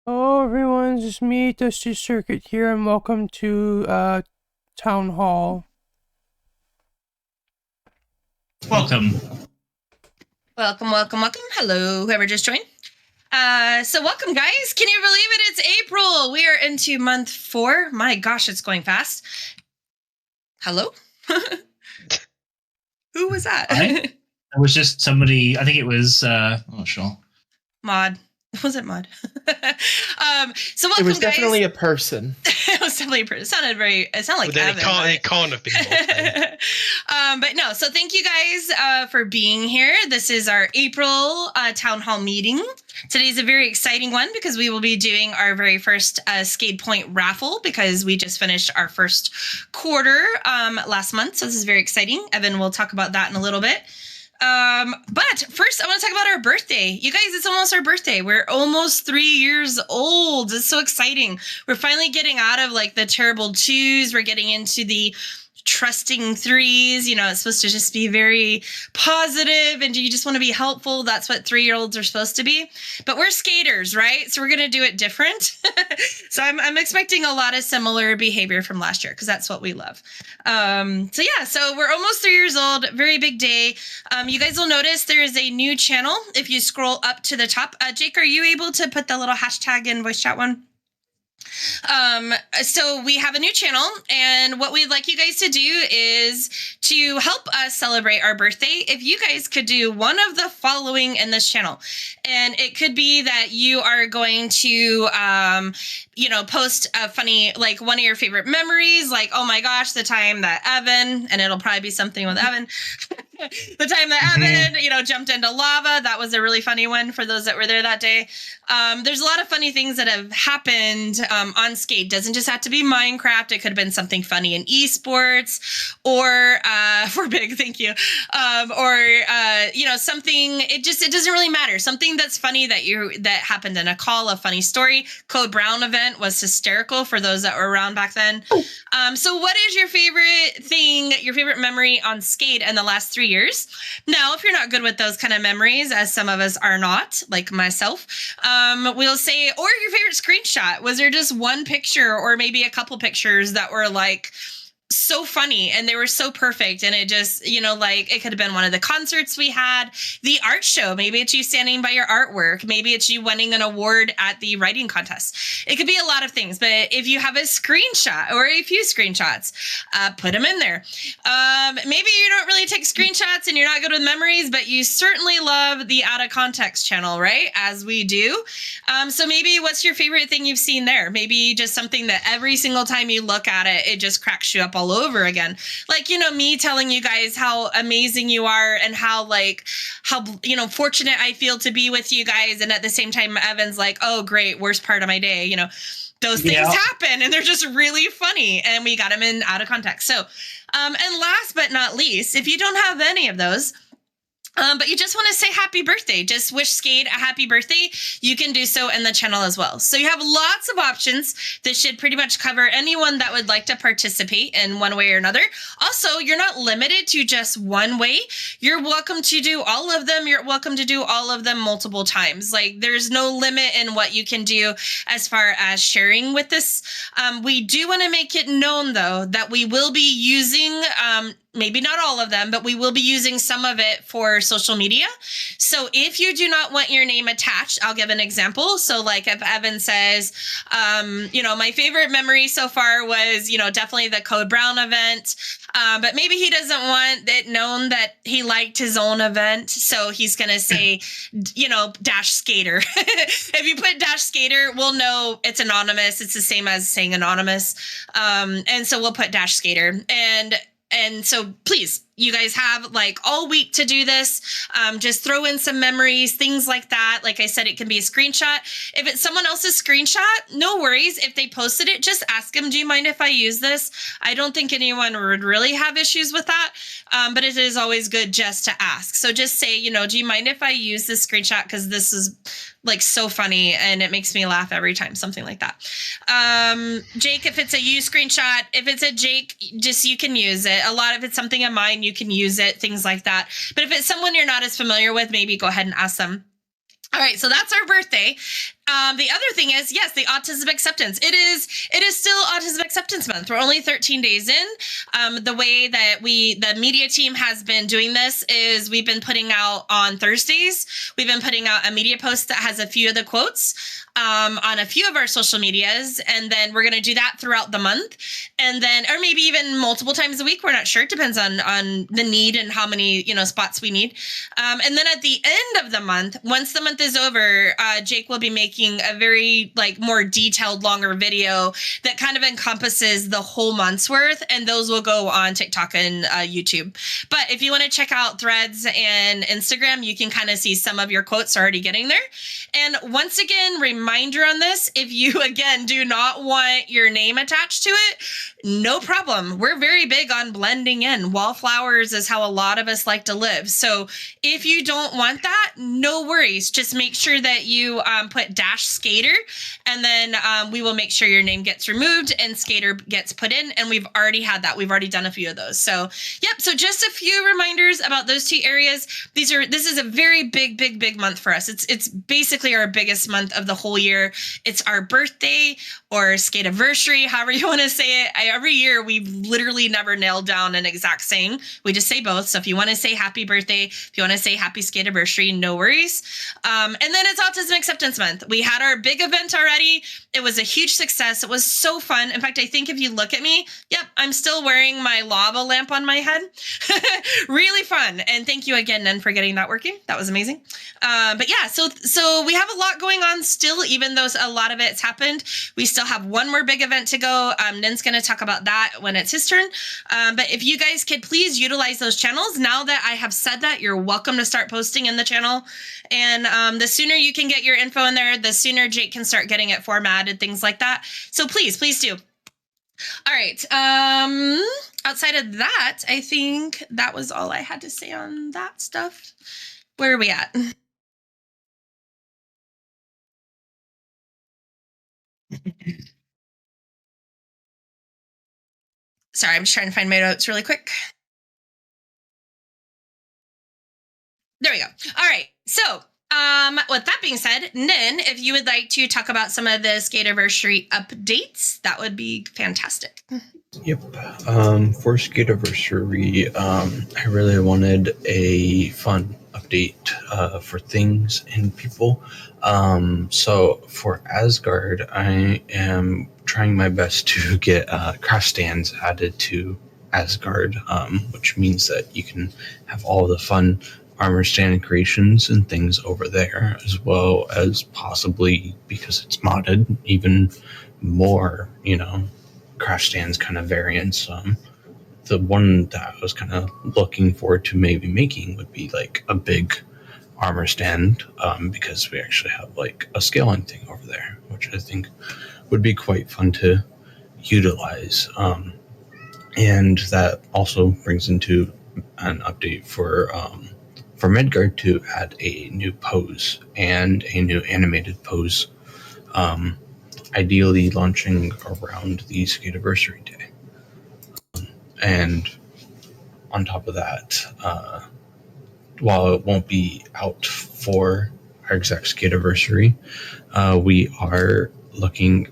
Hello everyone, it's me, Dusty Circuit here, and welcome to Town Hall. Welcome. Welcome. Hello, whoever just joined. So welcome, guys. Can you believe it? It's April. We are into month 4. My gosh, it's going fast. Hello? Who was that? It was just somebody, I think it was, I'm not sure. Mod. Was it Mod? So welcome, It was guys. definitely a person. It was definitely a person. It sounded like Evan. It can't have been. But no, so thank you guys for being here. This is our April town hall meeting. Today's a very exciting one because we will be doing our very first Skade Point raffle because we just finished our first quarter last month. So this is very exciting. Evan will talk about that in a little bit. But first I want to talk about our birthday. You guys, it's almost our birthday. We're almost 3 years old. It's so exciting. We're finally getting out of like the terrible 2s. We're getting into the trusting 3s. You know, it's supposed to just be very positive and you just want to be helpful. That's what 3-year-olds are supposed to be. But we're skaters, right? So we're going to do it different. So I'm expecting a lot of similar behavior from last year because that's what we love. So we're almost 3 years old. Very big day. You guys will notice there is a new channel. If you scroll up to the top, Jake, are you able to put the little hashtag in voice chat one? So we have a new channel, and what we'd like you guys to do is to help us celebrate our birthday. If you guys could do one of the following in this channel, and it could be that you are going to, post a funny, like one of your favorite memories, like, oh my gosh, the time that Evan, and it'll probably be something with Evan, the time that Evan, jumped into lava. That was a really funny one for those that were there that day. There's a lot of funny things that have happened on Skade. Doesn't just have to be Minecraft. It could have been something funny in esports or for big, thank you. Something, it doesn't really matter. Something that's funny that happened in a call, a funny story. Code Brown event was hysterical for those that were around back then. So what is your favorite memory on Skade in the last 3 years? Now, if you're not good with those kind of memories, as some of us are not, like myself, we'll say, or your favorite screenshot. Was there just one picture or maybe a couple pictures that were like so funny and they were so perfect, and it just, it could have been one of the concerts we had, the art show, maybe it's you standing by your artwork, maybe it's you winning an award at the writing contest. It could be a lot of things, but if you have a screenshot or a few screenshots, put them in there. Maybe you don't really take screenshots and you're not good with memories, but you certainly love the out of context channel, right? As we do. So maybe what's your favorite thing you've seen there? Maybe just something that every single time you look at it, it just cracks you up all over again. Like, me telling you guys how amazing you are and how fortunate I feel to be with you guys. And at the same time, Evan's like, oh, great, worst part of my day. Those things happen and they're just really funny. And we got them in out of context. So, and last but not least, if you don't have any of those, but you just want to say happy birthday, just wish Skade a happy birthday, you can do so in the channel as well. So you have lots of options. This should pretty much cover anyone that would like to participate in one way or another. Also, you're not limited to just one way. You're welcome to do all of them. You're welcome to do all of them multiple times. Like, there's no limit in what you can do as far as sharing with this. We do want to make it known, though, that we will be using maybe not all of them, but we will be using some of it for social media. So if you do not want your name attached, I'll give an example. So like if Evan says, my favorite memory so far was, definitely the Code Brown event. But maybe he doesn't want it known that he liked his own event. So he's going to say, dash skater. If you put dash skater, we'll know it's anonymous. It's the same as saying anonymous. And so we'll put dash skater. And so please, you guys have like all week to do this. Just throw in some memories, things like that. Like I said, it can be a screenshot. If it's someone else's screenshot, no worries. If they posted it, just ask them, do you mind if I use this? I don't think anyone would really have issues with that. But it is always good just to ask. So just say, do you mind if I use this screenshot? Because this is like so funny and it makes me laugh every time, something like that. Jake, if it's a you screenshot, if it's a Jake, just you can use it. A lot of it's something of mine, you can use it, things like that. But if it's someone you're not as familiar with, maybe go ahead and ask them. All right, so that's our birthday. The other thing is, yes, the autism acceptance. It is still Autism Acceptance Month. We're only 13 days in. The way that the media team has been doing this is we've been putting out on Thursdays. We've been putting out a media post that has a few of the quotes on a few of our social medias, and then we're going to do that throughout the month, and then, or maybe even multiple times a week. We're not sure. It depends on the need and how many spots we need. And then at the end of the month, once the month is over, Jake will be making a very more detailed, longer video that kind of encompasses the whole month's worth, and those will go on TikTok and YouTube. But if you want to check out Threads and Instagram, you can kind of see some of your quotes already getting there. And once again, reminder on this, if you again do not want your name attached to it, no problem. We're very big on blending in. Wallflowers is how a lot of us like to live. So if you don't want that, no worries. Just make sure that you put -Skater, and then we will make sure your name gets removed and Skater gets put in. And we've already had that. We've already done a few of those. So yep. So just a few reminders about those two areas. This is a very big month for us. It's basically our biggest month of the whole year. It's our birthday or Skateversary, however you want to say it. Every year we've literally never nailed down an exact saying. We just say both. So if you want to say happy birthday, if you want to say happy Skateversary, no worries. And then it's Autism Acceptance Month. We had our big event already. It was a huge success. It was so fun. In fact, I think if you look at me, yep, I'm still wearing my lava lamp on my head. Really fun. And thank you again, Nen, for getting that working. That was amazing. But yeah, so we have a lot going on still, even though a lot of it's happened. We still have one more big event to go. Nen's going to talk about that when it's his turn. But if you guys could please utilize those channels. Now that I have said that, you're welcome to start posting in the channel. And the sooner you can get your info in there, the sooner Jake can start getting it formatted, things like that. So please do. All right. Outside of that, I think that was all I had to say on that stuff. Where are we at? Sorry, I'm just trying to find my notes really quick. There we go. All right. So, with that being said, Nen, if you would like to talk about some of the Skateversary updates, that would be fantastic. Yep. For Skateversary, I really wanted a fun update for things and people. So for Asgard, I am trying my best to get craft stands added to Asgard, which means that you can have all the fun armor stand creations and things over there, as well as possibly, because it's modded, even more, craft stands kind of variants. The one that I was kind of looking forward to maybe making would be like a big armor stand, because we actually have like a scaling thing over there, which I think would be quite fun to utilize. And that also brings into an update for Midgard to add a new pose and a new animated pose, ideally launching around the Skateversary Day. And on top of that, while it won't be out for our exact Skateversary, we are looking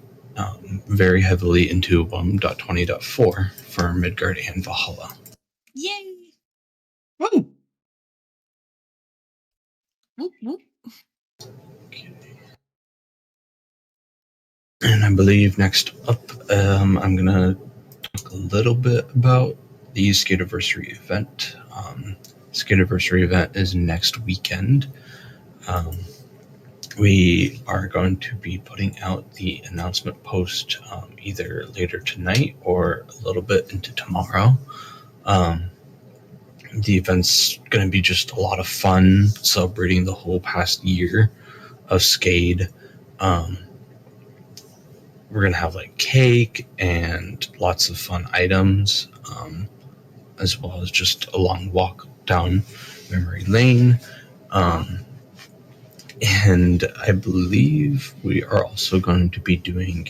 very heavily into 1.20.4 for Midgard and Valhalla. Yay! Woo! Whoop, whoop. Okay. And I believe next up, I'm going to talk a little bit about the Skateversary event. Skateversary event is next weekend. We are going to be putting out the announcement post either later tonight or a little bit into tomorrow. The event's going to be just a lot of fun, celebrating the whole past year of Skade. We're going to have like cake and lots of fun items, as well as just a long walk down memory lane. And I believe we are also going to be doing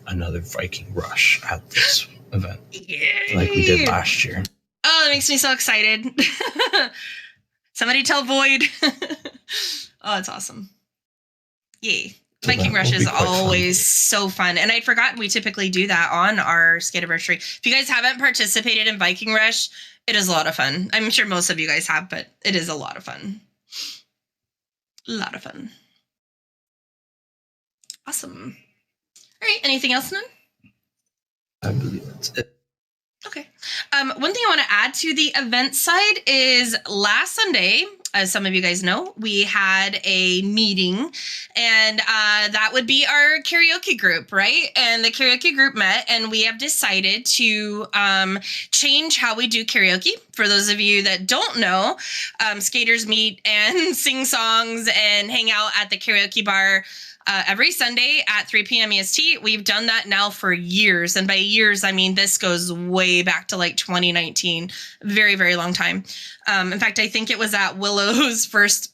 another Viking Rush at this event, Yay! like we did last year. Oh, that makes me so excited. Somebody tell Void. Oh, it's awesome. Yay. Viking that Rush will be is quite fun. always so fun. And I'd forgotten we typically do that on our Skadeversary. If you guys haven't participated in Viking Rush, it is a lot of fun. I'm sure most of you guys have, but it is a lot of fun. A lot of fun. Awesome. All right. Anything else, Nun? I believe that's it. Okay. One thing I want to add to the event side is last Sunday, as some of you guys know, we had a meeting, and that would be our karaoke group, right? And the karaoke group met, and we have decided to change how we do karaoke. For those of you that don't know, skaters meet and sing songs and hang out at the karaoke bar every Sunday at 3 p.m. EST. We've done that now for years. And by years, I mean, this goes way back to like 2019. Very, very long time. In fact, I think it was at Willow's first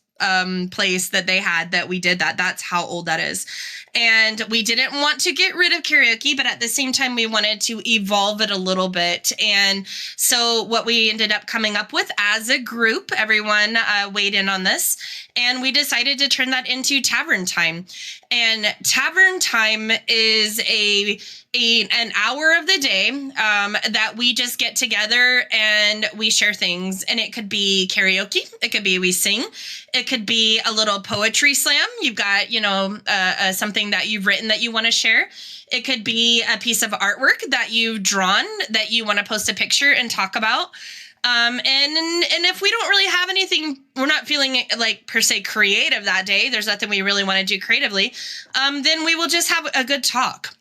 place that they had that we did that. That's how old that is. And we didn't want to get rid of karaoke, but at the same time, we wanted to evolve it a little bit. And so what we ended up coming up with as a group, everyone weighed in on this, and we decided to turn that into Tavern Time. And Tavern Time is an hour of the day that we just get together and we share things. And it could be karaoke. It could be we sing. It could be a little poetry slam. You've got, something that you've written that you want to share. It could be a piece of artwork that you've drawn that you want to post a picture and talk about. And if we don't really have anything, we're not feeling like per se creative that day, there's nothing we really want to do creatively, then we will just have a good talk.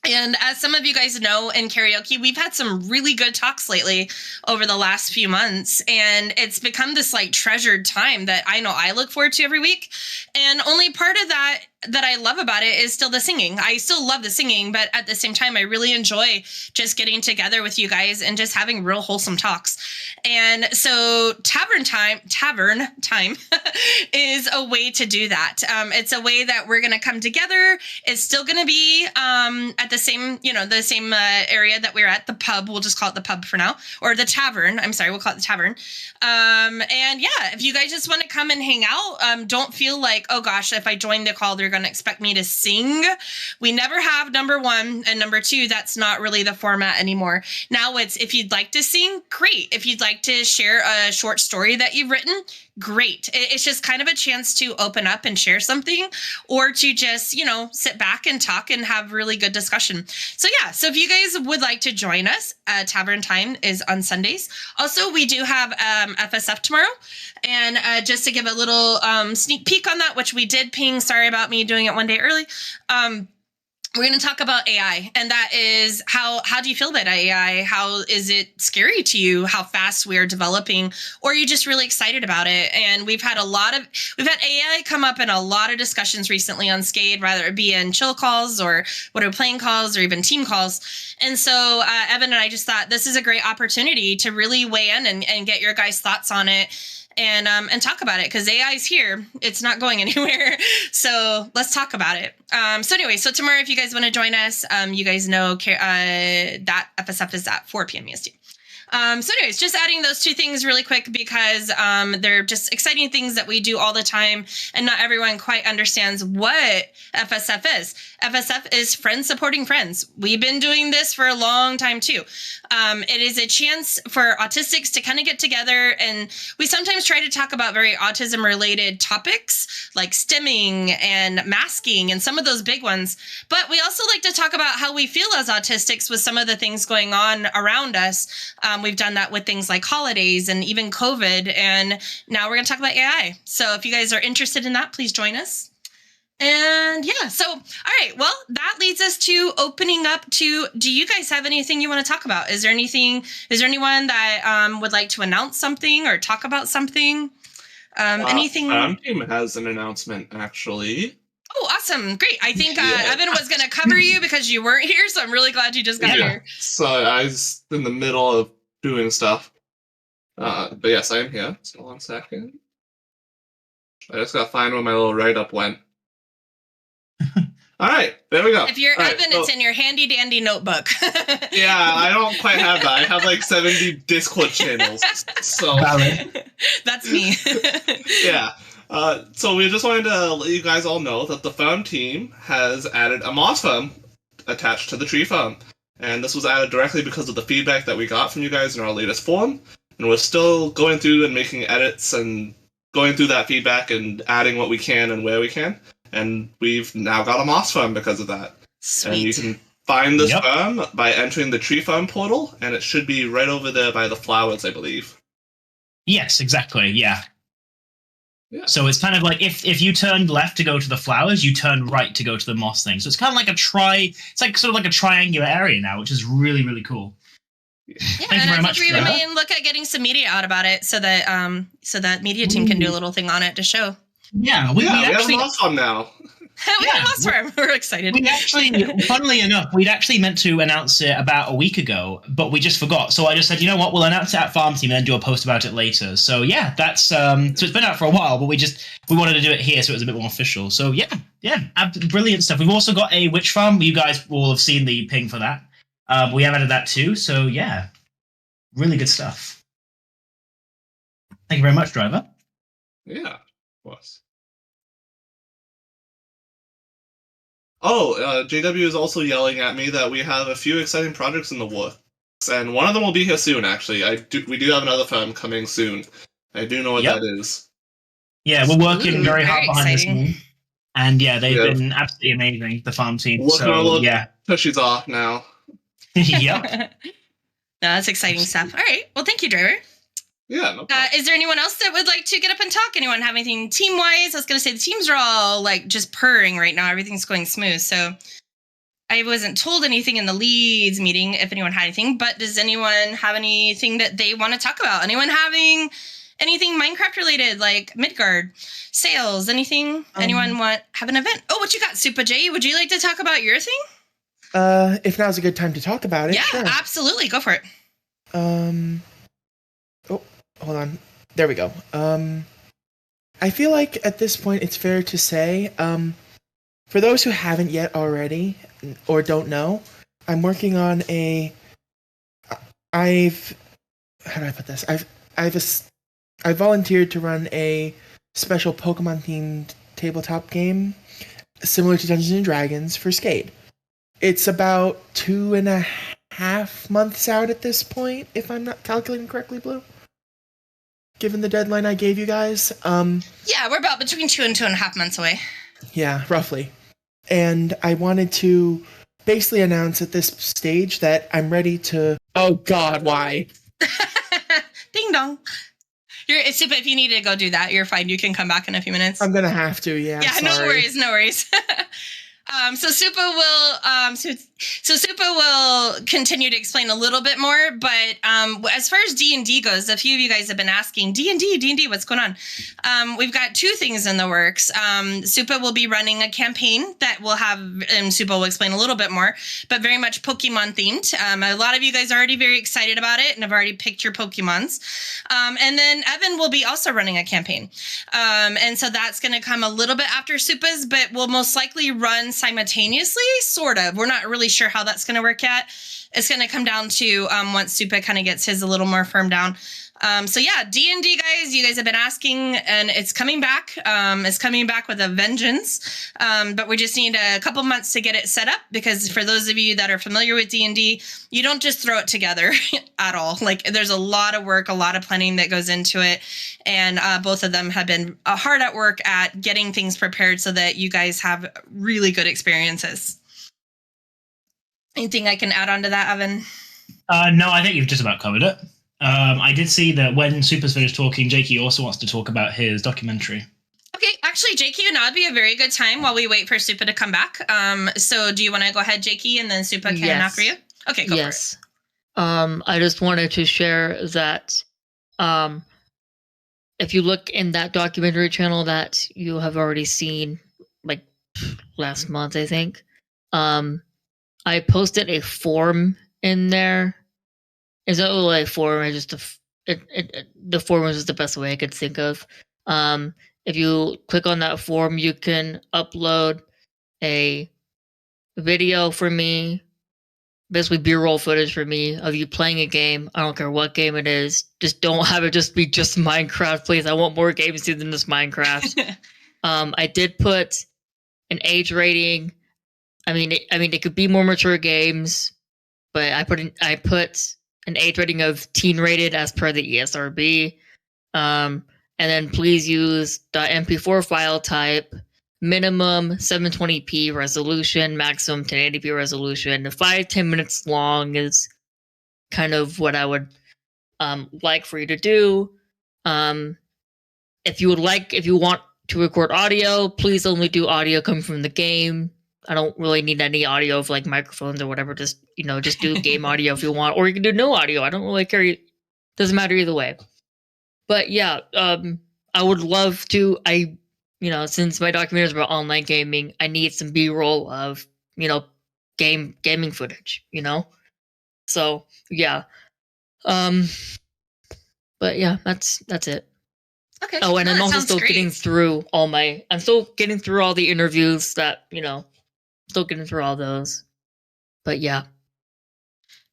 And as some of you guys know, in karaoke, we've had some really good talks lately over the last few months. And it's become this like treasured time that I know I look forward to every week. And only part of that I love about it is still the singing. I still love the singing, but at the same time, I really enjoy just getting together with you guys and just having real wholesome talks. And so Tavern Time is a way to do that. It's a way that we're going to come together. It's still going to be at the same, area that we're at, the pub. We'll just call it the pub for now, or the tavern. I'm sorry, we'll call it the tavern. And yeah, if you guys just want to come and hang out, don't feel like, oh gosh, if I join the call, they're going to expect me to sing. We never have, number one, and number two, that's not really the format anymore. Now it's, if you'd like to sing, great. If you'd like to share a short story that you've written, great. It's just kind of a chance to open up and share something, or to just, sit back and talk and have really good discussion. So yeah, so if you guys would like to join us, Tavern Time is on Sundays. Also, we do have FSF tomorrow. And just to give a little sneak peek on that, which we did ping, sorry about me doing it one day early, we're going to talk about AI, and that is how do you feel about AI? How is it scary to you? How fast we are developing, or are you just really excited about it? And we've had AI come up in a lot of discussions recently on Skade, whether it be in chill calls or what are playing calls or even team calls. And so Evan and I just thought this is a great opportunity to really weigh in and get your guys' thoughts on it. And talk about it, because AI is here. It's not going anywhere. So let's talk about it. So tomorrow, if you guys want to join us, you guys know that FSF is at 4 p.m. EST. Just adding those two things really quick, because they're just exciting things that we do all the time, and not everyone quite understands what FSF is. FSF is Friends Supporting Friends. We've been doing this for a long time too. It is a chance for autistics to kind of get together, and we sometimes try to talk about very autism related topics like stimming and masking and some of those big ones. But we also like to talk about how we feel as autistics with some of the things going on around us. We've done that with things like holidays and even COVID. And now we're going to talk about AI. So if you guys are interested in that, please join us. And yeah, so, all right. Well, that leads us to opening up to, do you guys have anything you want to talk about? Is there anyone that would like to announce something or talk about something? Anything? Our team has an announcement, actually. Oh, awesome. Great. I think Evan was going to cover you because you weren't here. So I'm really glad you just got here. So I was in the middle of doing stuff. But yes, I am here. So 1 second. I just got to find where my little write-up went. All right, there we go. If you're All Evan, right, it's in your handy dandy notebook. Yeah, I don't quite have that. I have like 70 Discord channels. So that's me. Yeah. So we just wanted to let you guys all know that the foam team has added a moss foam attached to the tree foam. And this was added directly because of the feedback that we got from you guys in our latest form. And we're still going through and making edits and going through that feedback and adding what we can and where we can. And we've now got a moss foam because of that. Sweet. And you can find this Yep. foam by entering the tree foam portal, and it should be right over there by the flowers, I believe. Yes, exactly. Yeah. Yeah. So it's kind of like if you turned left to go to the flowers, you turn right to go to the moss thing. So it's kind of like it's like sort of like a triangular area now, which is really, really cool. Yeah, Thank you and very I much, think we Trevor. may look at getting some media out about it so that media team can do a little thing on it to show. Yeah, we We actually have a moss foam now. We have lost farm. We're excited. we actually, funnily enough, we'd actually meant to announce it about a week ago, but we just forgot. So I just said, you know what, we'll announce it at Farm Team and then do a post about it later. So yeah, that's so it's been out for a while, but we wanted to do it here so it was a bit more official. So yeah, brilliant stuff. We've also got a witch farm. You guys will have seen the ping for that. We have added that too. So yeah, really good stuff. Thank you very much, Driver. Yeah, of course. Oh, JW is also yelling at me that we have a few exciting projects in the works, and one of them will be here soon. Actually, we do have another firm coming soon. I do know what Yep. that is. Yeah, we're working Ooh, very hard very behind exciting. the scenes. And yeah, they've Yeah. been absolutely amazing, the farm team. Working on a So little yeah. tushies off now. Yep. No, that's exciting stuff. All right. Well, thank you, driver. Yeah, no problem. Is there anyone else that would like to get up and talk? Anyone have anything team wise? I was going to say the teams are all like just purring right now. Everything's going smooth. So I wasn't told anything in the leads meeting if anyone had anything, but does anyone have anything that they want to talk about? Anyone having anything Minecraft related, like Midgard, sales, anything? Anyone have an event? Oh, what you got, Super J? Would you like to talk about your thing? If now's a good time to talk about it. Yeah, Sure. absolutely. Go for it. Oh, hold on. There we go. I feel like at this point it's fair to say, for those who haven't yet already or don't know, I'm working on how do I put this? I volunteered to run a special Pokemon themed tabletop game similar to Dungeons and Dragons for Skade. It's about 2.5 months out at this point, if I'm not calculating correctly, Blue. Given the deadline I gave you guys. Yeah, we're about between 2 and 2.5 months away. Yeah, roughly. And I wanted to basically announce at this stage that I'm ready to... Oh god, why? Ding dong. It's super. If you need to go do that, you're fine. You can come back in a few minutes. I'm gonna have to, yeah. Yeah, no sorry. worries, no worries. So Supa will Supa will continue to explain a little bit more, but as far as D&D goes, a few of you guys have been asking D&D, what's going on? We've got two things in the works. Supa will be running a campaign that will have, and Supa will explain a little bit more, but very much Pokemon themed. A lot of you guys are already very excited about it and have already picked your Pokemons. And then Evan will be also running a campaign. And so that's going to come a little bit after Supa's, but will most likely run simultaneously, sort of. We're not really sure how that's going to work yet. It's going to come down to once Supa kind of gets his a little more firm down. So yeah, D&D guys, you guys have been asking, and it's coming back. It's coming back with a vengeance. But we just need a couple months to get it set up, because for those of you that are familiar with D&D, you don't just throw it together at all. Like, there's a lot of work, a lot of planning that goes into it. And both of them have been hard at work at getting things prepared so that you guys have really good experiences. Anything I can add on to that, Evan? No, I think you've just about covered it. I did see that when Super's finished talking, Jakey also wants to talk about his documentary. Okay, actually, Jakey, and that'd be a very good time while we wait for Supa to come back. So do you want to go ahead, Jakey, and then Supa can Yes. after you? Okay, go for it. I just wanted to share that if you look in that documentary channel that you have already seen, like last month, I think, I posted a form in there. It's not really a form. It's just the form was just the best way I could think of. If you click on that form, you can upload a video for me basically B-roll footage for me of you playing a game. I don't care what game it is. Just don't have it just be just Minecraft, please. I want more games than just Minecraft. I did put an age rating. I mean, it could be more mature games, but I put an age rating of teen rated as per the ESRB. And then please use .mp4 file type, minimum 720p resolution, maximum 1080p resolution. 5-10 minutes long is kind of what I would like for you to do. If you want to record audio, please only do audio coming from the game. I don't really need any audio of like microphones or whatever. Just do game audio if you want, or you can do no audio. I don't really care. Doesn't matter either way. But yeah, I would love to. Since my documentary is about online gaming, I need some B-roll of gaming footage. So yeah. But yeah, that's it. Okay. Oh, and I'm also still getting through all the interviews that still getting through all those. But yeah.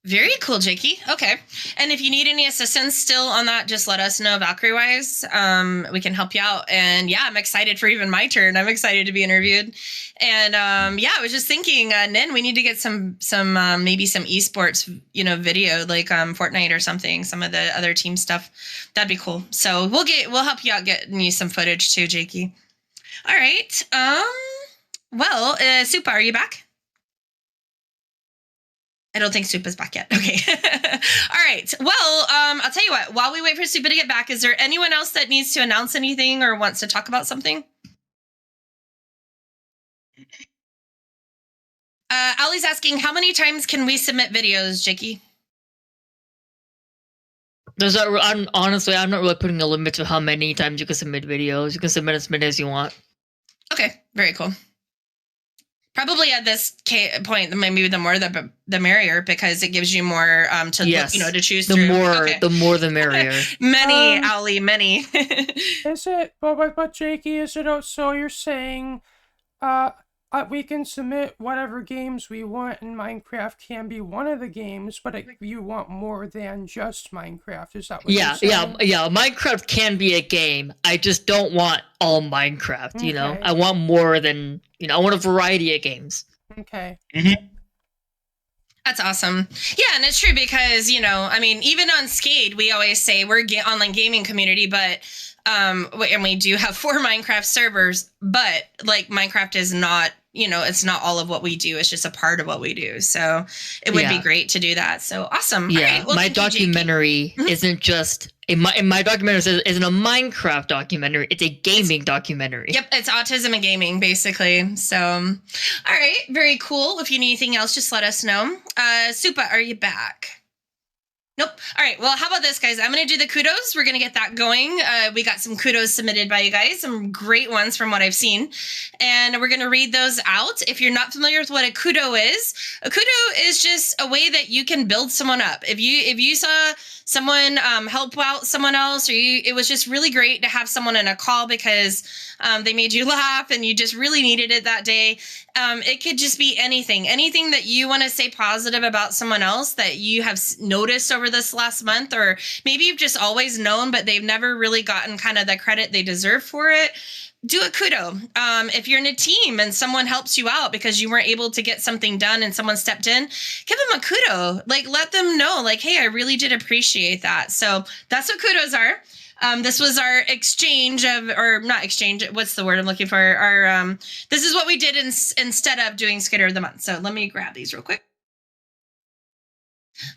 Very cool, Jakey. Okay. And if you need any assistance still on that, just let us know Valkyrie-wise. We can help you out. And yeah, I'm excited for even my turn. I'm excited to be interviewed. And I was just thinking, Nin, we need to get some maybe some esports, video like Fortnite or something, some of the other team stuff. That'd be cool. So we'll help you out getting you some footage too, Jakey. All right. Supa, are you back? I don't think Supa's back yet. Okay. All right. Well, I'll tell you what. While we wait for Supa to get back, is there anyone else that needs to announce anything or wants to talk about something? Ali's asking, how many times can we submit videos, Jakey? I'm not really putting a limit to how many times you can submit videos. You can submit as many as you want. Okay. Very cool. Probably at this point, maybe the more the merrier, because it gives you more to choose through. The more the merrier. Many, Ali, many. Is it? But Jakey, is it? So you're saying, we can submit whatever games we want, and Minecraft can be one of the games, but you want more than just Minecraft. Is that what you're saying? Yeah. Minecraft can be a game. I just don't want all Minecraft. Okay. I want more than I want a variety of games. Okay. Mm-hmm. That's awesome. Yeah, and it's true because even on Skade, we always say we're online gaming community, but and we do have 4 Minecraft servers, but like Minecraft is not. It's not all of what we do. It's just a part of what we do. So it would be great to do that. So awesome. Yeah. All right, well, my documentary isn't just my documentary isn't a Minecraft documentary. It's a gaming documentary. Yep. It's autism and gaming, basically. So, all right. Very cool. If you need anything else, just let us know. Supa, are you back? Nope. All right. Well, how about this, guys? I'm going to do the kudos. We're going to get that going. We got some kudos submitted by you guys, some great ones from what I've seen. And we're going to read those out. If you're not familiar with what a kudo is just a way that you can build someone up. If you saw someone help out someone else, or it was just really great to have someone in a call because they made you laugh and you just really needed it that day. It could just be anything that you want to say positive about someone else that you have noticed over this last month, or maybe you've just always known, but they've never really gotten kind of the credit they deserve for it. Do a kudo. If you're in a team and someone helps you out because you weren't able to get something done and someone stepped in, give them a kudo. Like, let them know, like, hey, I really did appreciate that. So that's what kudos are. This was our exchange of, or not exchange, what's the word I'm looking for? Our this is what we did instead of doing Skater of the Month. So let me grab these real quick.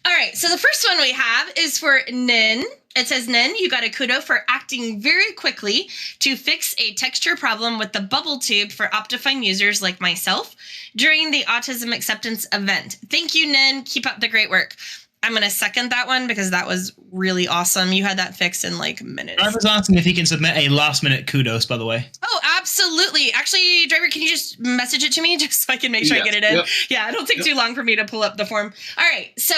All right, so the first one we have is for Nin. It says, Nin, you got a kudo for acting very quickly to fix a texture problem with the bubble tube for Optifine users like myself during the autism acceptance event. Thank you, Nin. Keep up the great work. I'm going to second that one because that was really awesome. You had that fixed in like minutes. I was asking if he can submit a last minute kudos, by the way. Oh, Absolutely. Actually, driver, can you just message it to me just so I can make sure I get it in? Yep. Yeah, it'll take too long for me to pull up the form. All right. So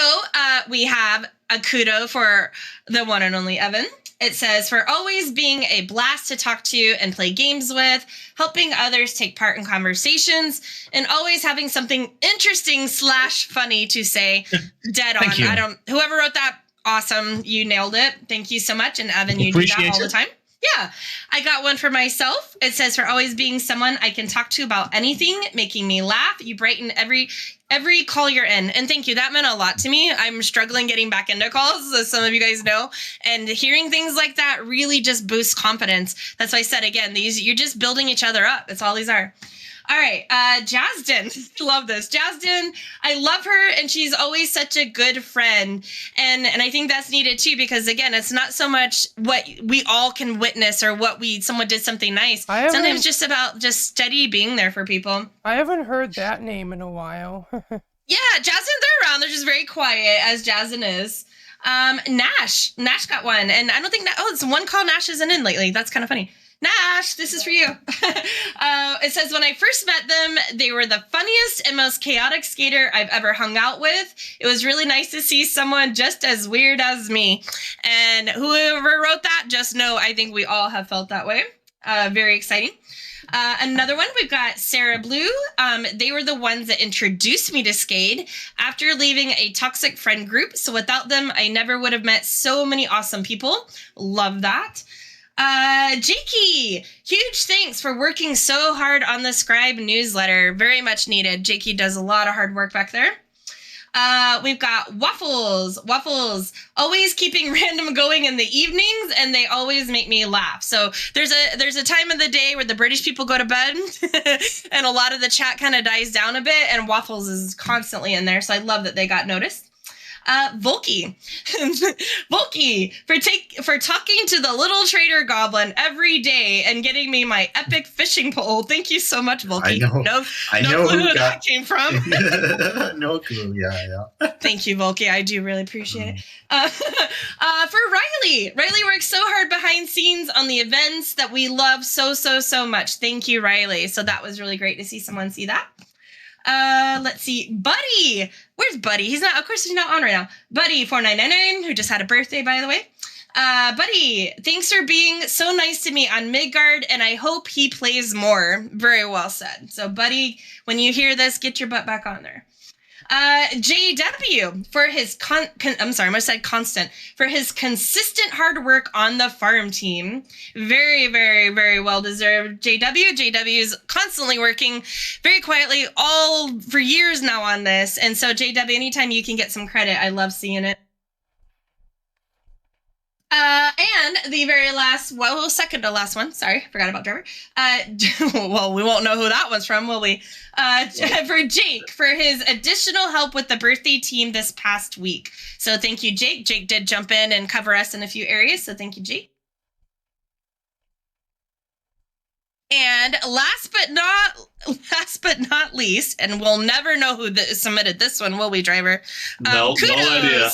we have a kudo for the one and only Evan. It says, for always being a blast to talk to and play games with, helping others take part in conversations, and always having something interesting / funny to say. Dead on. Thank you. Whoever wrote that, awesome. You nailed it. Thank you so much. And Evan, you do Appreciate that all the it. time. Yeah. I got one for myself. It says, for always being someone I can talk to about anything, making me laugh. You brighten every call you're in. And thank you. That meant a lot to me. I'm struggling getting back into calls, as some of you guys know. And hearing things like that really just boosts confidence. That's why I said, again, you're just building each other up. That's all these are. All right, Jasden, love this. Jasden, I love her, and she's always such a good friend, and I think that's needed too, because again, it's not so much what we all can witness or someone did something nice. Sometimes it's just about just steady being there for people. I haven't heard that name in a while. Yeah, Jasden, they're around. They're just very quiet, as Jasden is. Nash got one, and I don't think it's one call Nash isn't in lately. That's kind of funny. Nash, this is for you. It says, when I first met them, they were the funniest and most chaotic skater I've ever hung out with. It was really nice to see someone just as weird as me. And whoever wrote that, just know I think we all have felt that way. Very exciting. Another one, we've got Sarah Blue. They were the ones that introduced me to Skade after leaving a toxic friend group. So without them, I never would have met so many awesome people. Love that. Jakey, huge thanks for working so hard on the Scribe newsletter. Very much needed. Jakey does a lot of hard work back there. We've got Waffles, always keeping random going in the evenings, and they always make me laugh. So there's a time of the day where the British people go to bed and a lot of the chat kind of dies down a bit, and Waffles is constantly in there. So I love that they got noticed. Volky, for talking to the little trader goblin every day and getting me my epic fishing pole. Thank you so much, Volky. I know clue who who that came from. No clue. Yeah. Thank you, Volky. I do really appreciate it. For Riley works so hard behind scenes on the events that we love so much. Thank you, Riley. So that was really great to see someone see that. Let's see. Buddy. Where's Buddy? Of course he's not on right now. Buddy 4999, who just had a birthday, by the way. Buddy, thanks for being so nice to me on Midgard, and I hope he plays more. Very well said. So, Buddy, when you hear this, get your butt back on there. JW for his for his consistent hard work on the farm team. Very, very, very well deserved. JW is constantly working very quietly all for years now on this. And so JW, anytime you can get some credit, I love seeing it. And the very last, second to last one. Sorry, forgot about Driver. Well, we won't know who that was from, will we? For Jake, for his additional help with the birthday team this past week. So thank you, Jake. Jake did jump in and cover us in a few areas. So thank you, Jake. And last but not least, and we'll never know who submitted this one, will we, Driver? No idea.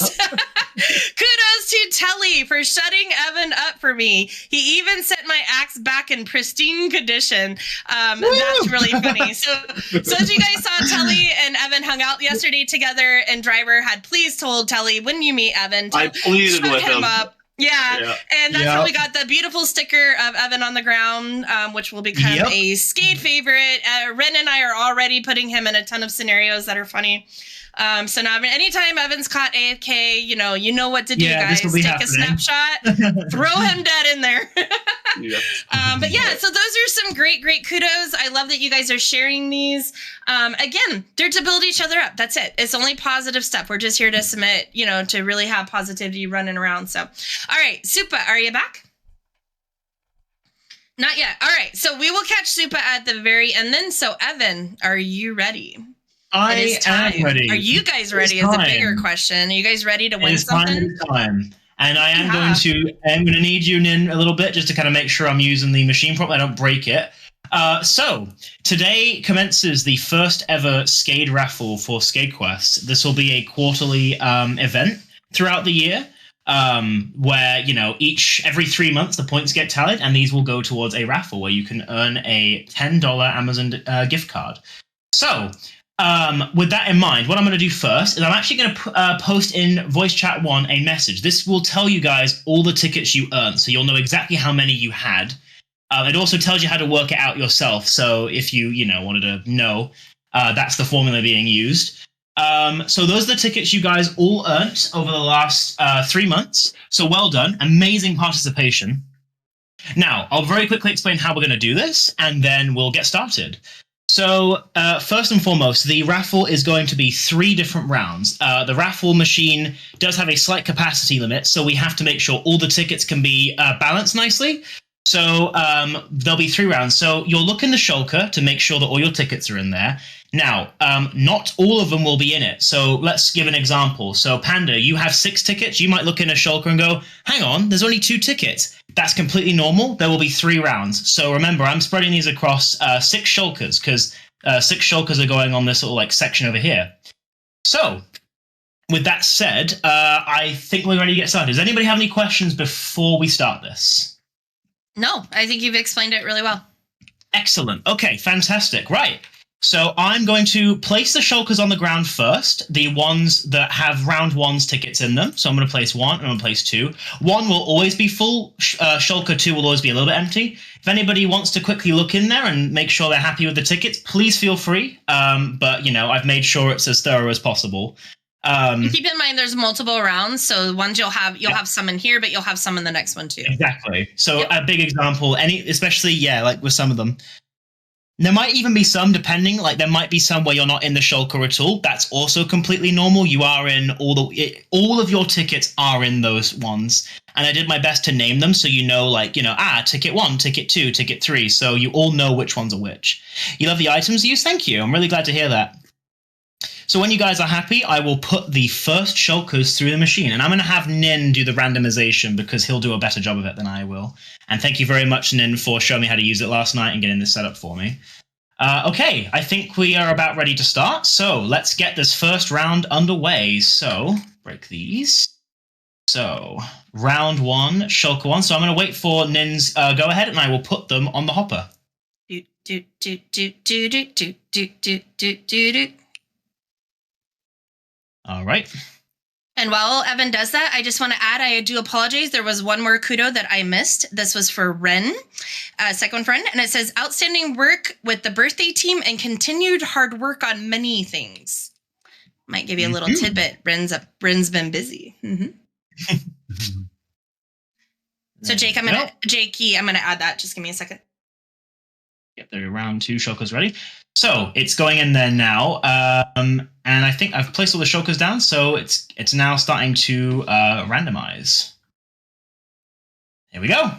Kudos to Telly for shutting Evan up for me. He even sent my axe back in pristine condition. That's really funny. So as you guys saw, Telly and Evan hung out yesterday together, and Driver had please told Telly, when you meet Evan, I pleaded with him up. Yeah, and that's how we got the beautiful sticker of Evan on the ground, which will become a Skade favorite. Ren and I are already putting him in a ton of scenarios that are funny. So now anytime Evan's caught AFK, you know what to do, guys. Take a snapshot, throw him dead in there. But yeah, so those are some great kudos. I love that you guys are sharing these. Again, they're to build each other up. That's it. It's only positive stuff. We're just here to submit, to really have positivity running around. So, all right, Supa, are you back? Not yet. All right, so we will catch Supa at the very end then. So, Evan, are you ready? I am ready. Are you guys ready? Is the bigger question. Are you guys ready to win something? It's time. And I am I'm going to need you in a little bit just to kind of make sure I'm using the machine properly. I don't break it. So today commences the first ever Skade raffle for Skade Quest. This will be a quarterly event throughout the year. where every 3 months the points get tallied, and these will go towards a raffle where you can earn a $10 Amazon gift card. So, with that in mind, what I'm going to do first is I'm actually going to post in voice chat 1 a message. This will tell you guys all the tickets you earned, so you'll know exactly how many you had. It also tells you how to work it out yourself. So if you wanted to know, that's the formula being used. So those are the tickets you guys all earned over the last 3 months. So well done. Amazing participation. Now, I'll very quickly explain how we're going to do this, and then we'll get started. So first and foremost, the raffle is going to be 3 different rounds. The raffle machine does have a slight capacity limit, so we have to make sure all the tickets can be balanced nicely. So there'll be 3 rounds. So you'll look in the shulker to make sure that all your tickets are in there. Now, not all of them will be in it. So let's give an example. So Panda, you have 6 tickets. You might look in a shulker and go, hang on, there's only 2 tickets. That's completely normal. There will be 3 rounds. So remember, I'm spreading these across 6 shulkers because 6 shulkers are going on this little section over here. So with that said, I think we're ready to get started. Does anybody have any questions before we start this? No, I think you've explained it really well. Excellent. Okay, fantastic. Right. So I'm going to place the shulkers on the ground first, the ones that have round 1's tickets in them. So I'm going to place 1, and I'm going to place 2. 1 will always be full. Shulker 2 will always be a little bit empty. If anybody wants to quickly look in there and make sure they're happy with the tickets, please feel free. But, I've made sure it's as thorough as possible. Keep in mind there's multiple rounds, so ones you'll have some in here, but you'll have some in the next one too. Exactly. So a big example, especially like with some of them. There might even be some, depending, there might be some where you're not in the shulker at all. That's also completely normal. You are in all of your tickets are in those ones. And I did my best to name them so ticket 1, ticket 2, ticket 3. So you all know which ones are which. You love the items used? Thank you. I'm really glad to hear that. So when you guys are happy, I will put the first shulkers through the machine. And I'm going to have Nin do the randomization because he'll do a better job of it than I will. And thank you very much, Nin, for showing me how to use it last night and getting this set up for me. Okay, I think we are about ready to start. So let's get this first round underway. So break these. So round 1, shulker 1. So I'm going to wait for Nin's go ahead, and I will put them on the hopper. All right. And while Evan does that, I just want to add, I do apologize. There was one more kudo that I missed. This was for Ren, second friend. And it says, outstanding work with the birthday team and continued hard work on many things. Might give you a little tidbit. Ren's been busy. Mm-hmm. So Jakey, I'm going to add that. Just give me a second. Get the round 2 shulkers ready. So it's going in there now, and I think I've placed all the shulkers down, so it's now starting to randomize. Here we go.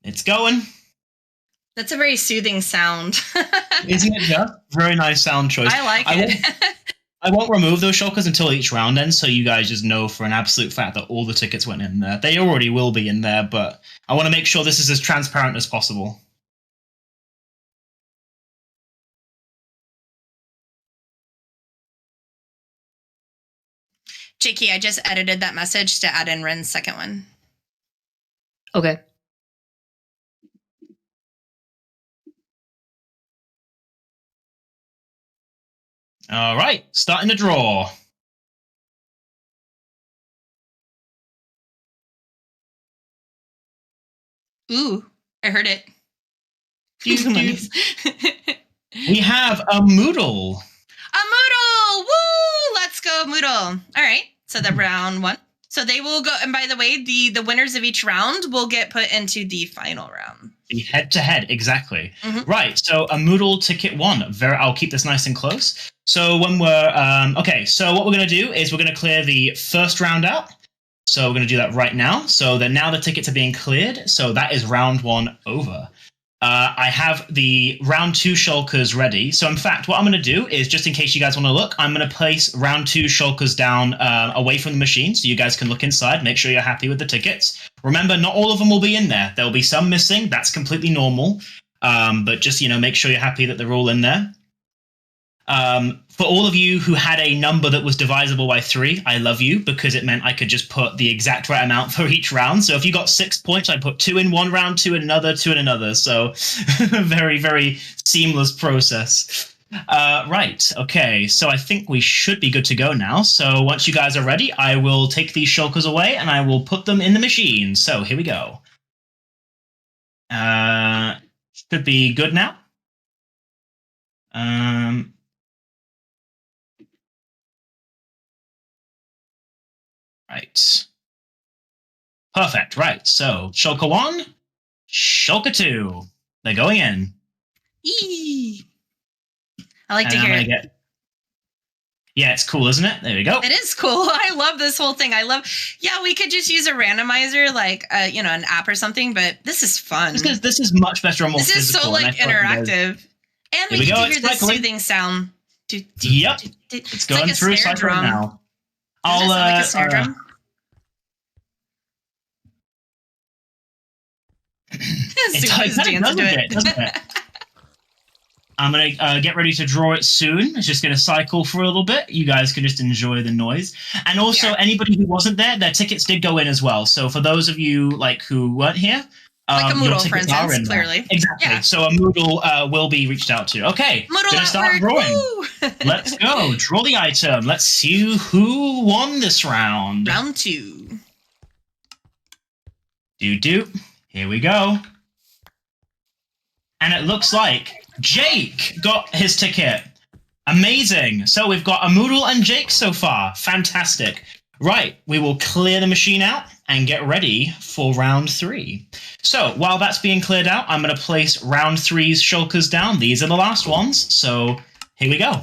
It's going. That's a very soothing sound. Isn't it just? Very nice sound choice. I like it. I won't remove those shulkers until each round ends, so you guys just know for an absolute fact that all the tickets went in there. They already will be in there, but I want to make sure this is as transparent as possible. Jakey, I just edited that message to add in Ren's second one. Okay. All right, starting the draw. Ooh, I heard it. We have a Moodle. A Moodle! Woo! Let's go, Moodle. All right. So the round 1. So they will go, and by the way, the winners of each round will get put into the final round. The head-to-head, exactly. Mm-hmm. Right, so a Moodle ticket 1. I'll keep this nice and close. So when we're, okay, so what we're going to do is we're going to clear the first round out. So we're going to do that right now. So that now the tickets are being cleared. So that is round 1 over. I have the round 2 shulkers ready. So in fact, what I'm going to do is, just in case you guys want to look, I'm going to place round 2 shulkers down away from the machine so you guys can look inside, make sure you're happy with the tickets. Remember, not all of them will be in there. There'll be some missing. That's completely normal. But just, make sure you're happy that they're all in there. For all of you who had a number that was divisible by 3, I love you, because it meant I could just put the exact right amount for each round. So if you got 6 points, I put 2 in one round, 2 in another, 2 in another. So very, very seamless process. Right, okay, so I think we should be good to go now. So once you guys are ready, I will take these shulkers away and I will put them in the machine. So here we go. Should be good now. Right. Perfect, right. So shulker 1, shulker 2. They're going in. Eee. I like to And hear I'm it. gonna Yeah, it's cool, isn't it? There we go. It is cool. I love this whole thing. Yeah, we could just use a randomizer, like an app or something, but this is fun. This is much better and more This is physical. so like interactive. And we get to hear the soothing sound. Yep. It's going like through snare cycle drum. now. Doesn't it sound like a snare drum? It doesn't it? I'm going to get ready to draw it soon. It's just going to cycle for a little bit. You guys can just enjoy the noise. And also, anybody who wasn't there, their tickets did go in as well. So for those of you who weren't here, like a your Moodle, for tickets are instance, in there. clearly. Exactly. Yeah. So a Moodle will be reached out to. Okay, gonna start drawing. Let's go. Draw the item. Let's see who won this round. Round 2. Do. Here we go. And it looks like Jake got his ticket. Amazing. So we've got a Moodle and Jake so far. Fantastic. Right, we will clear the machine out and get ready for round 3. So while that's being cleared out, I'm going to place round 3's shulkers down. These are the last ones. So here we go.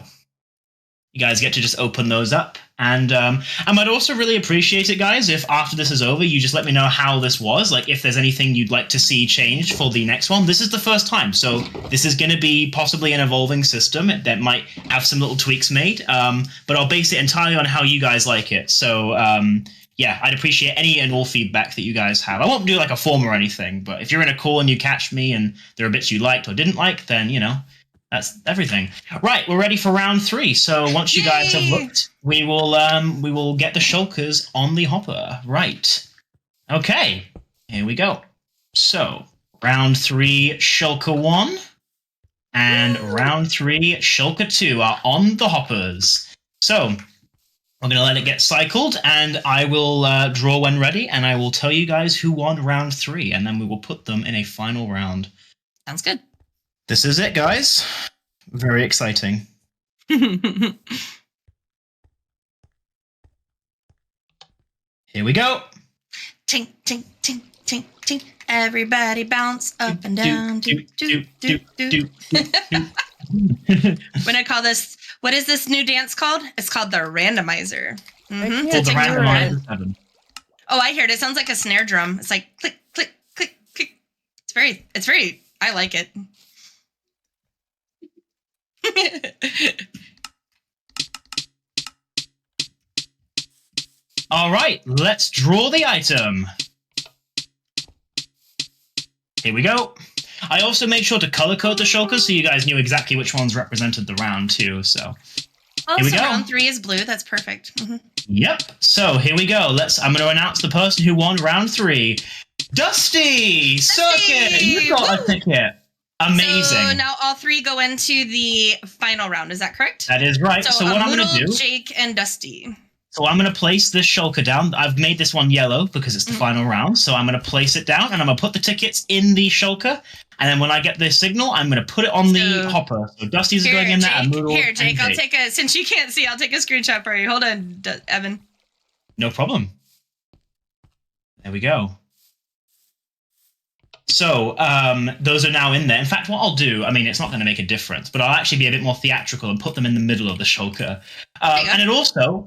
You guys get to just open those up. And I might also really appreciate it, guys, if after this is over, you just let me know how this was. Like, if there's anything you'd like to see changed for the next one. This is the first time, so this is going to be possibly an evolving system that might have some little tweaks made. But I'll base it entirely on how you guys like it. So, yeah, I'd appreciate any and all feedback that you guys have. I won't do like a form or anything, but if you're in a call and you catch me and there are bits you liked or didn't like, then, that's everything. Right, we're ready for round 3. So once you guys have looked, we will get the shulkers on the hopper. Right. Okay. Here we go. So round 3, shulker 1, and round 3, shulker 2 are on the hoppers. So I'm going to let it get cycled, and I will draw when ready, and I will tell you guys who won round 3, and then we will put them in a final round. Sounds good. This is it, guys. Very exciting. Here we go. Tink, tink, tink, tink, tink. Everybody bounce up and down. When I call this, what is this new dance called? It's called the randomizer. Mm-hmm. The randomizer. Oh, I hear it. It sounds like a snare drum. It's like click, click, click, click. It's very, I like it. All right, let's draw the item. Here we go. I also made sure to color code the shulkers so you guys knew exactly which ones represented the round too. So here we go. Round 3 is blue. That's perfect. Mm-hmm. Yep. So here we go. I'm going to announce the person who won round 3. Dusty! Circuit! You got a ticket. Amazing. So now all 3 go into the final round. Is that correct? That is right. So what I'm going to do... Jake, and Dusty. So I'm going to place this shulker down. I've made this one yellow because it's the final round. So I'm going to place it down, and I'm going to put the tickets in the shulker. And then when I get the signal, I'm going to put it on the hopper. So Dusty's going in there. Here, Jake, I'll take since you can't see, I'll take a screenshot for you. Hold on, Evan. No problem. There we go. So those are now in there. In fact, what I'll do, it's not going to make a difference, but I'll actually be a bit more theatrical and put them in the middle of the shulker. And it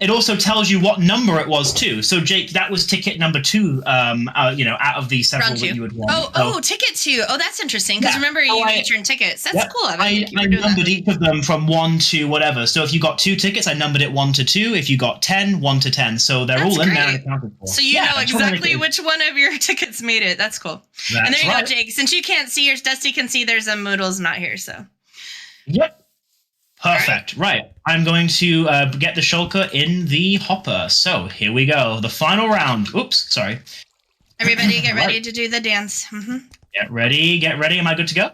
also tells you what number it was too. So Jake, that was ticket number 2. Out of the several that you would want. Oh, ticket 2. Oh, that's interesting. Because remember, you returned tickets. That's cool. I numbered each of them from 1 to whatever. So if you got 2 tickets, I numbered it 1 to 2. If you got 10, 1 to 10. So they're all in there and accounted for. So you know exactly which one of your tickets made it. That's cool. And there you go, Jake. Since you can't see, or Dusty can see, there's a Moodle's not here. So. Yep. Perfect. Right. I'm going to get the shulker in the hopper. So here we go. The final round. Oops. Sorry. Everybody get ready Right. to do the dance. Get ready. Get ready. Am I good to go? I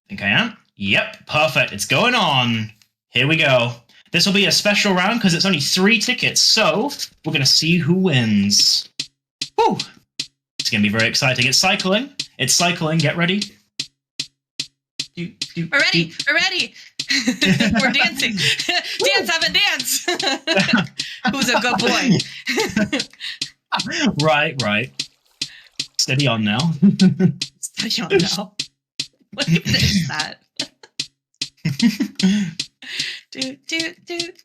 think I am. Yep. Perfect. It's going on. Here we go. This will be a special round because it's only 3 tickets. So we're going to see who wins. Woo! It's going to be very exciting. It's cycling. It's cycling. Get ready. We're ready. We're ready. We're dancing. Dance, Evan, dance. Who's a good boy? Right. Steady on now. Steady on now. What is that?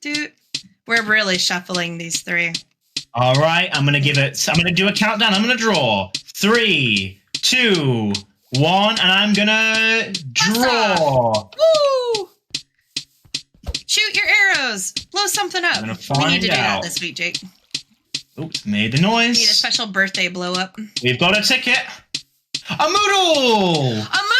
Do. We're really shuffling these 3. All right, I'm gonna do a countdown. I'm gonna draw 3, 2, 1, and I'm gonna draw. Woo! Shoot your arrows. Blow something up. I'm gonna We need to do find that out. this week, Jake. Oops, made the We need a noise. special birthday blow up. We've got a ticket. A moodle. A Moodle!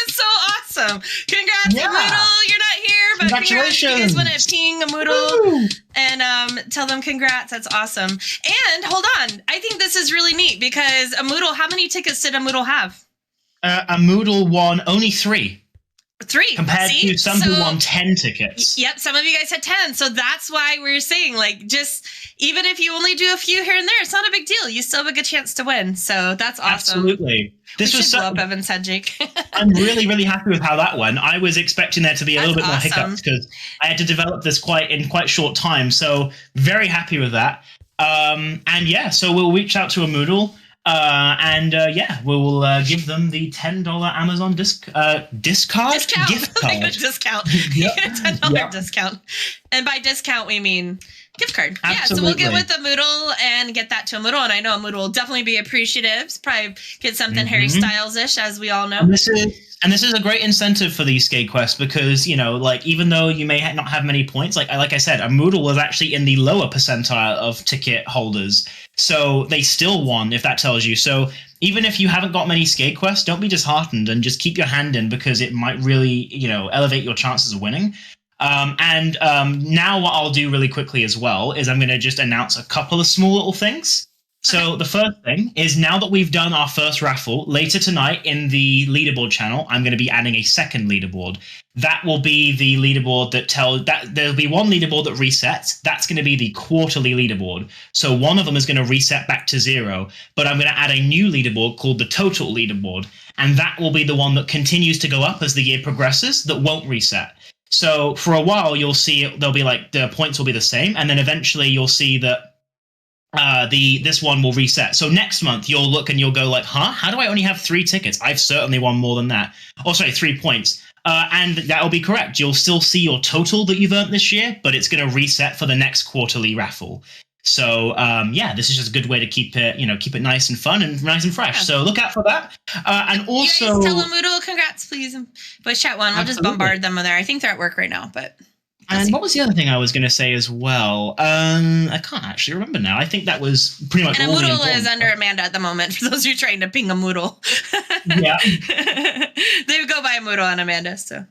That's so awesome. Congrats, Yeah. a Moodle. You're not here, but congrats. You guys Congratulations. want to ping a Moodle Woo. and tell them congrats. That's awesome. And hold on. I think this is really neat because a Moodle, how many tickets did a Moodle have? A moodle won only 3 3. compared See? to some who So- won 10 tickets. Yep, some of you guys had 10. So that's why we're saying, like, just even if you only do a few here and there, it's not a big deal. You still have a good chance to win. So that's awesome. Absolutely. This we was should blow up Evan's head, Jake. I'm really, really happy with how that went. I was expecting there to be a little bit more That's awesome. hiccups because I had to develop this in quite short time. So very happy with that. And yeah, so we'll reach out to a Moodle. We'll give them the $10 Amazon discount gift card. Discount. Yep. $10 Yep. discount. And by discount, we mean gift card. Absolutely. Yeah, so we'll get with a Moodle and get that to a Moodle. And I know a Moodle will definitely be appreciative. Probably get something Harry Styles-ish, as we all know. And this is a great incentive for these Skade quests because, like, even though you may not have many points, like I said, a Moodle was actually in the lower percentile of ticket holders. So they still won, if that tells you. So even if you haven't got many Skade quests, don't be disheartened and just keep your hand in because it might really, elevate your chances of winning. Now what I'll do really quickly as well is I'm going to just announce a couple of small little things. So the first thing is now that we've done our first raffle, later tonight in the leaderboard channel, I'm going to be adding a second leaderboard. That will be the leaderboard that there'll be one leaderboard that resets. That's going to be the quarterly leaderboard. So one of them is going to reset back to 0, but I'm going to add a new leaderboard called the total leaderboard. And that will be the one that continues to go up as the year progresses that won't reset. So for a while, you'll see there'll be like the points will be the same. And then eventually you'll see that this one will reset. So next month you'll look and you'll go like, how do I only have 3 tickets? I've certainly won more than that. Oh, sorry, 3 points. And that'll be correct. You'll still see your total that you've earned this year, but it's going to reset for the next quarterly raffle. So this is just a good way to keep it nice and fun and nice and fresh. Yeah. So look out for that. And also, you guys tell a Moodle congrats, please. Voice chat one. We'll just Absolutely. bombard them with there. I think they're at work right now, but. And what was the other thing I was going to say as well? I can't actually remember now. I think that was pretty much And a all the Moodle important is under Amanda at the moment. For those of you trying to ping a Moodle, Yeah. they go by a Moodle on Amanda. So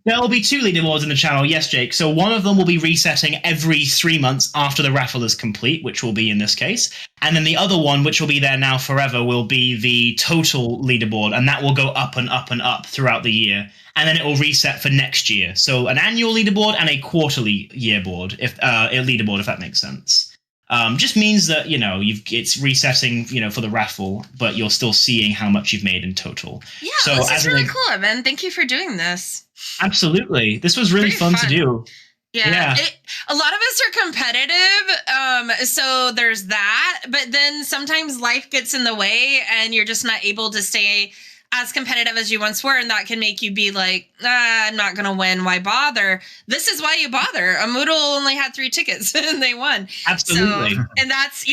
There will be 2 leaderboards in the channel, yes, Jake. So one of them will be resetting every 3 months after the raffle is complete, which will be in this case. And then the other one, which will be there now forever, will be the total leaderboard, and that will go up and up and up throughout the year. And then it will reset for next year. So an annual leaderboard and a quarterly leaderboard, if that makes sense. Just means that, it's resetting, for the raffle, but you're still seeing how much you've made in total. yeah, So this as is really cool, Evan. Thank you for doing this. Absolutely. This was really Very fun to do. Yeah. Yeah. A lot of us are competitive. So there's that. But then sometimes life gets in the way and you're just not able to stay as competitive as you once were. And that can make you be like, I'm not going to win. Why bother? This is why you bother. A Moodle only had 3 tickets and they won. Absolutely. So, and that's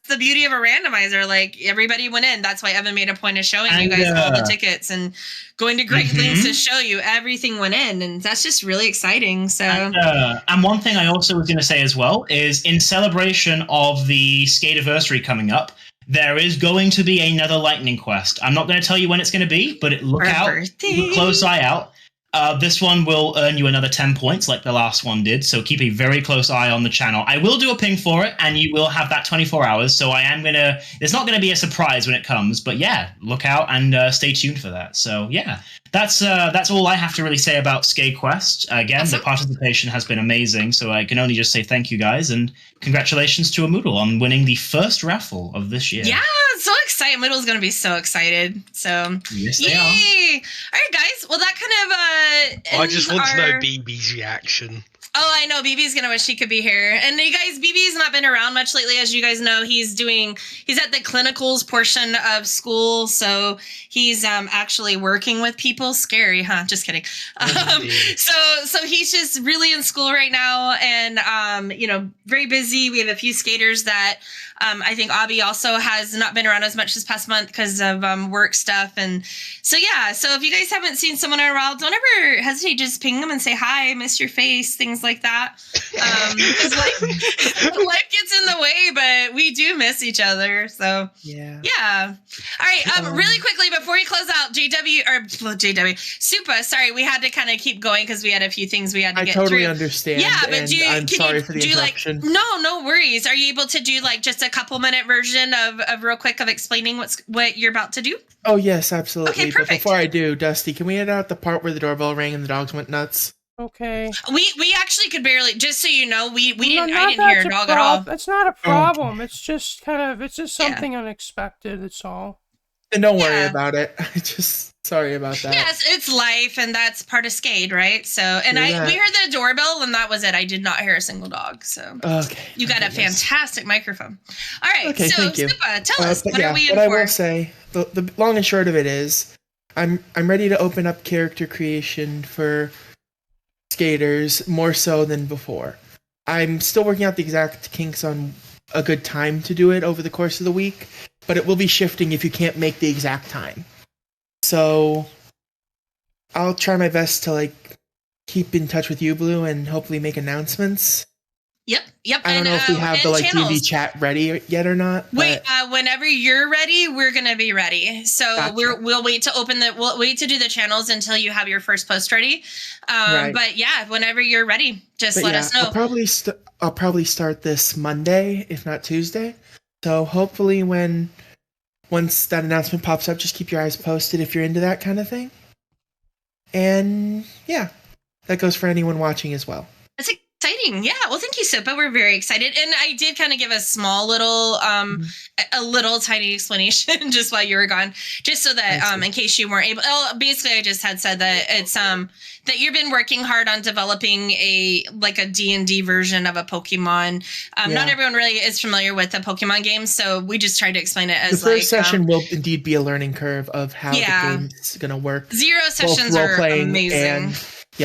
the beauty of a randomizer. Like everybody went in. That's why Evan made a point of showing you guys all the tickets and going to great lengths to show you everything went in. And that's just really exciting. So, and one thing I also was going to say as well is in celebration of the Skadeversary coming up, there is going to be another Lightning Quest. I'm not going to tell you when it's going to be, but look out, keep a close eye out. This one will earn you another 10 points like the last one did, so keep a very close eye on the channel. I will do a ping for it, and you will have that 24 hours, so it's not going to be a surprise when it comes, but yeah, look out and stay tuned for that. So yeah, that's all I have to really say about Skade Quest. Again, the participation has been amazing, so I can only just say thank you guys, and congratulations to Amoodle on winning the first raffle of this year. Yeah, so excited. Moodle's going to be so excited. So, yes, they yay! are. All right, guys. Well, that kind of I just want to know BB's reaction. Oh, I know. BB's gonna wish he could be here. And you guys, BB's not been around much lately, as you guys know. He's at the clinicals portion of school, so he's actually working with people. Scary, huh? Just kidding. So he's just really in school right now, and very busy. We have a few skaters that I think Abby also has not been around as much this past month because of work stuff. And so, yeah. So if you guys haven't seen someone in a while, don't ever hesitate. Just ping them and say, hi, I miss your face, things like that. Because life gets in the way, but we do miss each other. So, yeah. All right. Really quickly, before we close out, Supa, sorry, we had to kind of keep going because we had a few things we had to get through. I totally understand. Yeah, but I'm sorry for the interruption. No worries. Are you able to do like just a couple-minute version of real quick of explaining what you're about to do? Oh, yes, absolutely. Okay, perfect. But before I do, Dusty, can we edit out the part where the doorbell rang and the dogs went nuts? Okay. We actually could barely, just so you know, I didn't hear a dog at all. That's not a problem. It's just something unexpected. It's all. And don't worry about it. Sorry about that. Yes, it's life, and that's part of Skade, right? So, and we heard the doorbell, and that was it. I did not hear a single dog. So, okay, you got a fantastic microphone. All right, okay, so thank you. Supa, tell us what are we in for? What I will say, the long and short of it is, I'm ready to open up character creation for skaters more so than before. I'm still working out the exact kinks on a good time to do it over the course of the week, but it will be shifting if you can't make the exact time. So I'll try my best to keep in touch with you, Blue, and hopefully make announcements. Yep. I don't know if we have the D&D chat ready yet or not. Wait, whenever you're ready, we're gonna be ready. So gotcha. We'll wait to we'll wait to do the channels until you have your first post ready. Right. But yeah, whenever you're ready, let us know. I'll probably start this Monday, if not Tuesday. So hopefully once that announcement pops up, just keep your eyes posted if you're into that kind of thing. And yeah, that goes for anyone watching as well. That's exciting. Yeah. Well, thank you, Supa. We're very excited. And I did kind of give a small little, a little tiny explanation just while you were gone, just so that, in case you weren't able, basically I just had said that it's, that you've been working hard on developing a D&D version of a Pokemon. Not everyone really is familiar with the Pokemon game, so we just tried to explain it as the first session will indeed be a learning curve of how the game's going to work. 0 sessions are amazing.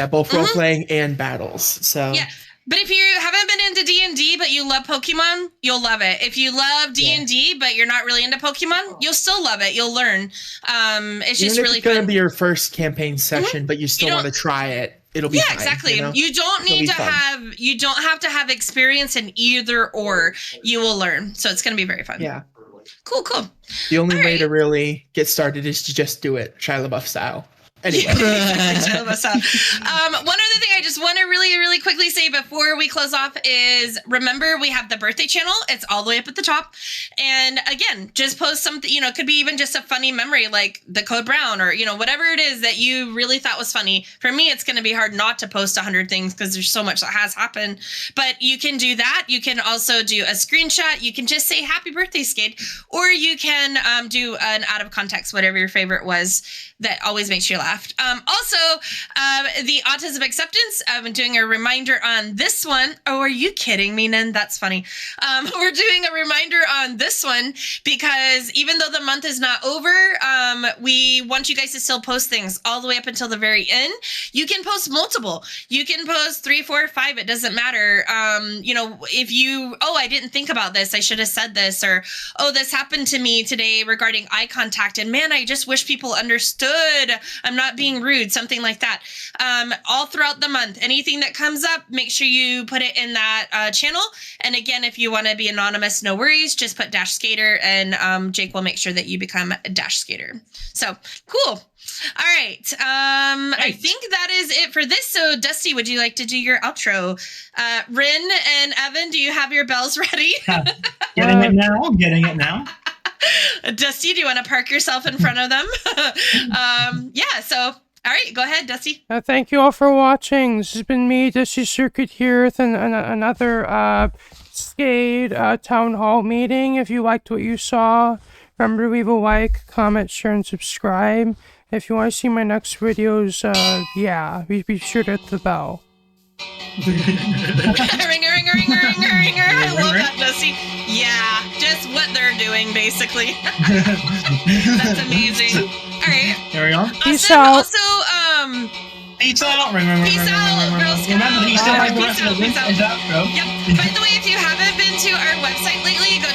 Both role-playing and battles. So yeah. But if you haven't been into D&D, but you love Pokemon, you'll love it. If you love D&D, but you're not really into Pokemon, you'll still love it. You'll learn. It's just really fun. It's going to be your first campaign session, but you still want to try it. It'll be fun, exactly. You don't need to have to have experience in either or. You will learn. So it's going to be very fun. Yeah. Cool. The only way to really get started is to just do it Shia LaBeouf style. Anyway. One other thing I just want to really, really quickly say before we close off is remember we have the birthday channel. It's all the way up at the top. And again, just post something, it could be even just a funny memory like the code brown or, whatever it is that you really thought was funny. For me, it's going to be hard not to post 100 things because there's so much that has happened. But you can do that. You can also do a screenshot. You can just say happy birthday, Skade. Or you can do an out of context, whatever your favorite was that always makes you laugh. Also, the autism acceptance, I'm doing a reminder on this one. Oh, are you kidding me, Nen? That's funny. We're doing a reminder on this one because even though the month is not over, we want you guys to still post things all the way up until the very end. You can post multiple. You can post 3, 4, 5. It doesn't matter. If you, I didn't think about this. I should have said this. Or, this happened to me today regarding eye contact. And man, I just wish people understood. I'm not being rude, something like that. All throughout the month, month. Anything that comes up, make sure you put it in that channel. And again, if you want to be anonymous, no worries. Just put Dash Skater, and Jake will make sure that you become a Dash Skater. So cool. All right. I think that is it for this. So, Dusty, would you like to do your outro? Rin and Evan, do you have your bells ready? Getting it now. Dusty, do you want to park yourself in front of them? Yeah, so, all right, go ahead, Dusty. Thank you all for watching. This has been me, Dusty Circuit, here with another Skade Town Hall meeting. If you liked what you saw, remember to leave a like, comment, share, and subscribe. If you want to see my next videos, be sure to hit the bell. Ringer. I love that, Dusty. Yeah, just what they're doing, basically. That's amazing. All right. There we go. Peace out. Also, Peace out. Peace out, Girl Scout. Remember, he still has the rest of the link Peace out. and outro. Yep. By the way, if you haven't been to our website lately, go